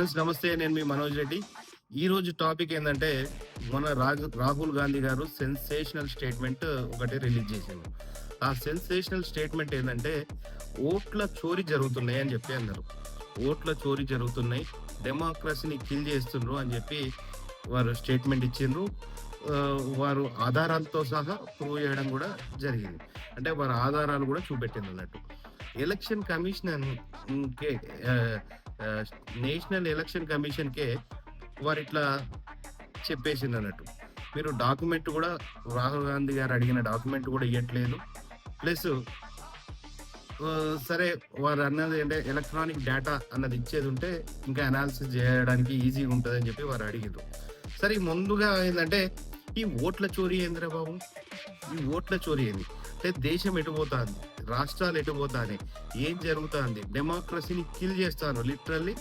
Friends నమస్తే. నేను మీ మనోజ్ రెడ్డి. ఈరోజు టాపిక్ ఏందంటే, మన రాహుల్ గాంధీ గారు సెన్సేషనల్ స్టేట్మెంట్ ఒకటి రిలీజ్ చేసిండు. ఆ సెన్సేషనల్ స్టేట్మెంట్ ఏందంటే, ఓట్ల చోరీ జరుగుతున్నాయి అని చెప్పి అన్నారు. ఓట్ల చోరీ జరుగుతున్నాయి, డెమోక్రసీని కిల్ చేస్తుండ్రు అని చెప్పి వారు స్టేట్మెంట్ ఇచ్చిండ్రు. వారు ఆధారాలతో సహా ప్రూవ్ చేయడం కూడా జరిగింది. అంటే వారి ఆధారాలు కూడా చూపెట్టింది అన్నట్టు. ఎలక్షన్ కమిషన్ కే నేషనల్ ఎలక్షన్ కమిషన్‌కే వారిట్లా చెప్పేసింది అన్నట్టు. మీరు డాక్యుమెంట్ కూడా రాహుల్ గాంధీ గారు అడిగిన డాక్యుమెంట్ కూడా ఇయ్యట్లేదు. ప్లస్ సరే వారు అన్నది అంటే ఎలక్ట్రానిక్ డేటా అన్నది ఇచ్చేది ఉంటే ఇంకా అనాలిసిస్ చేయడానికి ఈజీగా ఉంటదని చెప్పి వారు అడిగిర్రు. సరే ముందుగా ఏందంటే ఈ ఓట్ల చోరీ ఏందిరా బాబు? ఈ ఓట్ల చోరీ ఏంది? అంటే దేశం ఎటుపోతాంది? రాష్ట్రాలు ఎటుపోతాయి? ఏం జరుగుతాంది? డెమోక్రసీని కిల్ చేస్తాను లిటరల్లీ